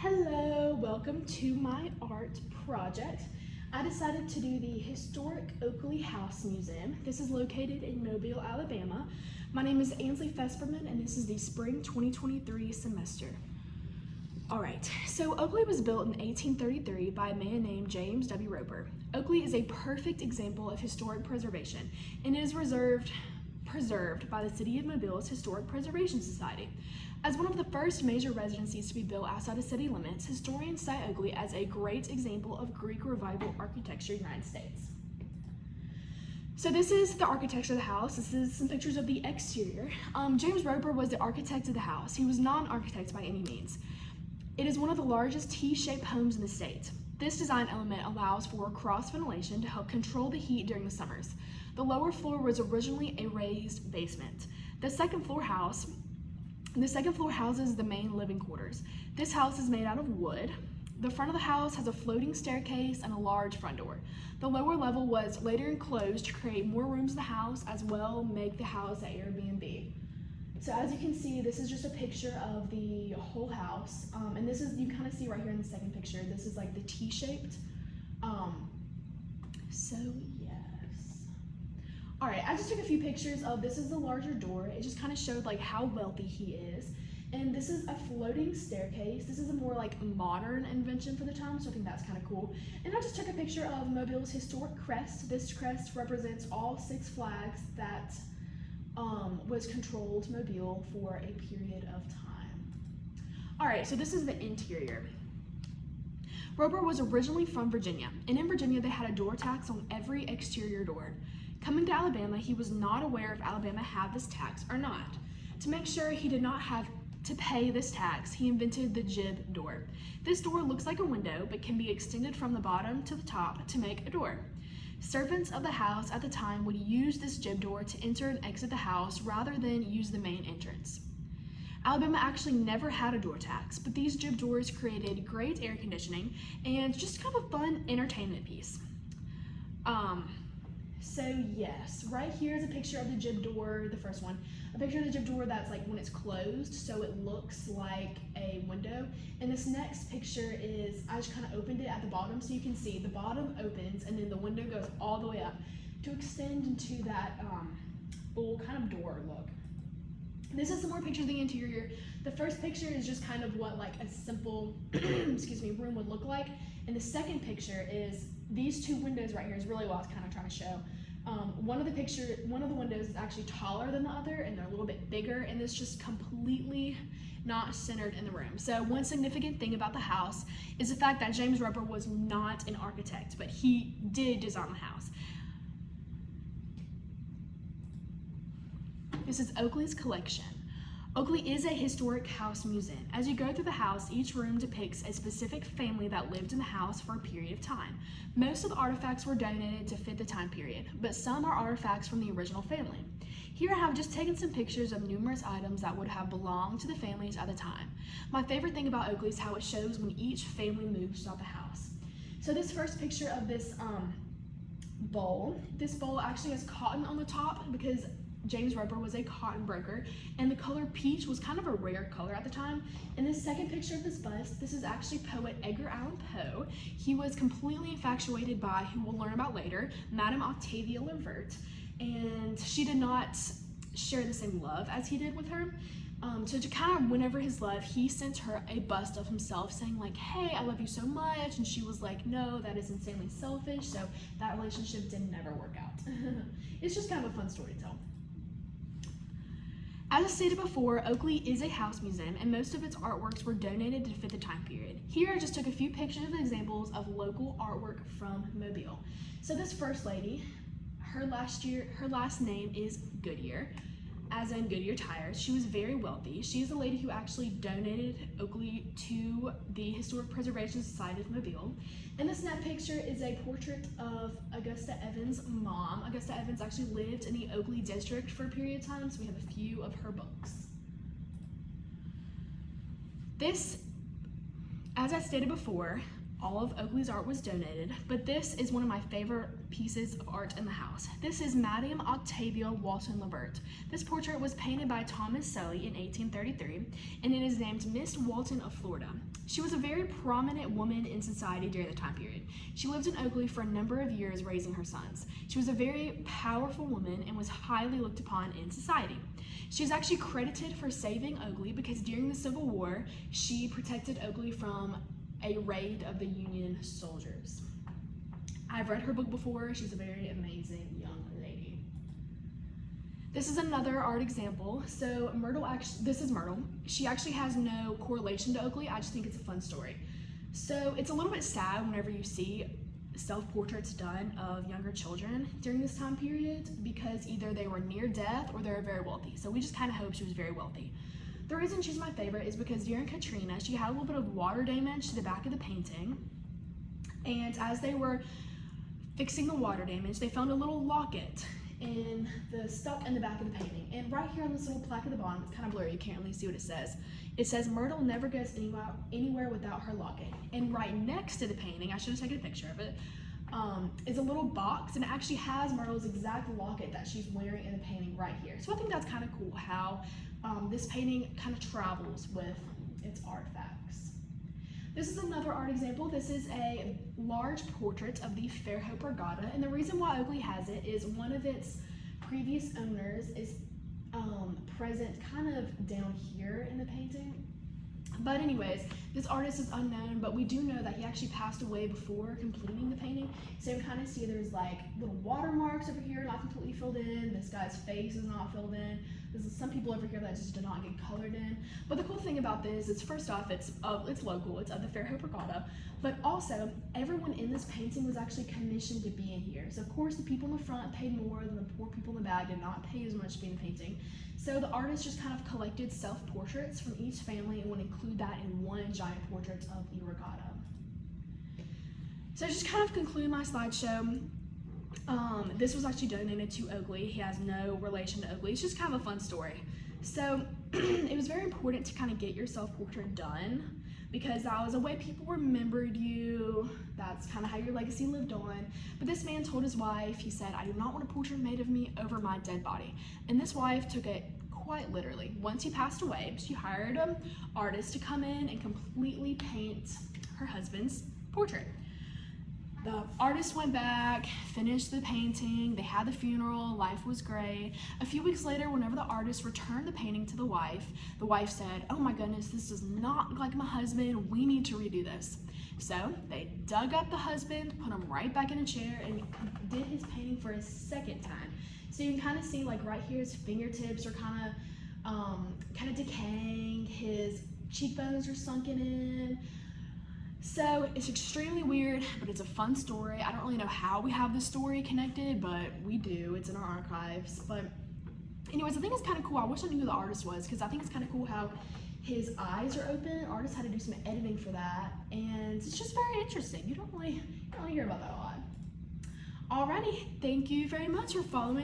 Hello, welcome to my art project. I decided to do the historic Oakley House Museum. This is located in Mobile, Alabama. My name is Ansley Fesperman and this is the spring 2023 semester. Alright, so Oakley was built in 1833 by a man named James W. Roper. Oakley is a perfect example of historic preservation and it is preserved by the City of Mobile's Historic Preservation Society. As one of the first major residencies to be built outside of city limits, historians cite Oakley as a great example of Greek Revival architecture in the United States. So this is the architecture of the house. This is some pictures of the exterior. James Roper was the architect of the house. He was not an architect by any means. It is one of the largest T-shaped homes in the state. This design element allows for cross ventilation to help control the heat during the summers. The lower floor was originally a raised basement. The second floor houses the main living quarters. This house is made out of wood. The front of the house has a floating staircase and a large front door. The lower level was later enclosed to create more rooms in the house as well make the house an Airbnb. So as you can see, this is just a picture of the whole house. And this is, you kind of see right here in the second picture, this is like the T-shaped. So yes. All right, I just took a few pictures of, this is the larger door. It just kind of showed like how wealthy he is. And this is a floating staircase. This is a more like modern invention for the time, so I think that's kind of cool. And I just took a picture of Mobile's historic crest. This crest represents all 6 flags that was controlled Mobile for a period of time. All right, so this is the interior. Roper was originally from Virginia, and in Virginia they had a door tax on every exterior door. Coming to Alabama, he was not aware if Alabama had this tax or not. To make sure he did not have to pay this tax, he invented the jib door. This door looks like a window, but can be extended from the bottom to the top to make a door. Servants of the house at the time would use this jib door to enter and exit the house rather than use the main entrance. Alabama actually never had a door tax, but these jib doors created great air conditioning and just kind of a fun entertainment piece. So yes, right here is a picture of the jib door, the first one. A picture of the jib door that's like when it's closed, so it looks like a window. And this next picture is, I just kind of opened it at the bottom so you can see the bottom opens and then the window goes all the way up to extend into that full kind of door look. This is some more pictures of the interior. The first picture is just kind of what like a simple room would look like. And the second picture is these 2 windows right here is really what I was kind of trying to show. One of the windows is actually taller than the other and they're a little bit bigger, and this just completely not centered in the room. So one significant thing about the house is the fact that James Roper was not an architect, but he did design the house. This is Oakley's collection. Oakley is a historic house museum. As you go through the house, each room depicts a specific family that lived in the house for a period of time. Most of the artifacts were donated to fit the time period, but some are artifacts from the original family. Here I have just taken some pictures of numerous items that would have belonged to the families at the time. My favorite thing about Oakley is how it shows when each family moved throughout the house. So this first picture of this bowl, this bowl actually has cotton on the top because James Roper was a cotton broker, and the color peach was kind of a rare color at the time. In this second picture of this bust, this is actually poet Edgar Allan Poe. He was completely infatuated by, who we'll learn about later, Madame Octavia Levert, and she did not share the same love as he did with her. So to kind of win over his love, he sent her a bust of himself saying like, hey, I love you so much, and she was like, no, that is insanely selfish, so that relationship didn't never work out. It's just kind of a fun story to tell. As I stated before, Oakley is a house museum and most of its artworks were donated to fit the time period. Here I just took a few pictures of examples of local artwork from Mobile. So this first lady, her last name is Goodyear, as in Goodyear Tires. She was very wealthy. She's the lady who actually donated Oakley to the Historic Preservation Society of Mobile. And this next picture is a portrait of Augusta Evans' mom. Augusta Evans actually lived in the Oakley district for a period of time, so we have a few of her books. This, as I stated before, all of Oakley's art was donated, but this is one of my favorite pieces of art in the house. This is Madame Octavia Walton Labert. This portrait was painted by Thomas Selly in 1833, and it is named Miss Walton of Florida. She was a very prominent woman in society during the time period. She lived in Oakley for a number of years raising her sons. She was a very powerful woman and was highly looked upon in society. She is actually credited for saving Oakley because during the Civil War, she protected Oakley from a raid of the Union soldiers. I've read her book before. She's a very amazing young lady. This is another art example. So this is Myrtle. She actually has no correlation to Oakley. I just think it's a fun story. So it's a little bit sad whenever you see self-portraits done of younger children during this time period because either they were near death or they were very wealthy. So we just kind of hope she was very wealthy. The reason she's my favorite is because during Katrina, she had a little bit of water damage to the back of the painting. And as they were fixing the water damage, they found a little locket stuck in the back of the painting. And right here on this little plaque at the bottom, it's kind of blurry, you can't really see what it says. It says, Myrtle never goes anywhere without her locket. And right next to the painting, I should have taken a picture of it, is a little box, and it actually has Myrtle's exact locket that she's wearing in the painting right here. So I think that's kind of cool how this painting kind of travels with its artifacts. This is another art example. This is a large portrait of the Fairhope Regatta, and the reason why Oakley has it is one of its previous owners is present kind of down here in the painting. But anyways, this artist is unknown, but we do know that he actually passed away before completing the painting. So you can kind of see there's like little watermarks over here not completely filled in. This guy's face is not filled in. There's some people over here that just did not get colored in. But the cool thing about this is, first off, it's local. It's of the Fairhope Regatta. But also, everyone in this painting was actually commissioned to be in here. So of course, the people in the front paid more than the poor people in the back did not pay as much to be in the painting. So the artist just kind of collected self-portraits from each family and would include that in one giant portrait of the regatta. So just kind of conclude my slideshow. This was actually donated to Oakley. He has no relation to Oakley. It's just kind of a fun story. So it was very important to kind of get your self-portrait done because that was a way people remembered you. That's kind of how your legacy lived on. But this man told his wife, he said, I do not want a portrait made of me over my dead body. And this wife took it quite literally. Once he passed away, she hired an artist to come in and completely paint her husband's portrait. The artist went back, finished the painting, they had the funeral, life was great. A few weeks later, whenever the artist returned the painting to the wife said, oh my goodness, this does not look like my husband, we need to redo this. So they dug up the husband, put him right back in a chair, and did his painting for a second time. So you can kind of see like right here, his fingertips are kind of decaying, his cheekbones are sunken in. So it's extremely weird, but it's a fun story. I don't really know how we have this story connected, but we do. It's in our archives. But anyways, I think it's kind of cool. I wish I knew who the artist was because I think it's kind of cool how his eyes are open. Artists had to do some editing for that, and it's just very interesting. You don't really hear about that a lot. Alrighty, thank you very much for following.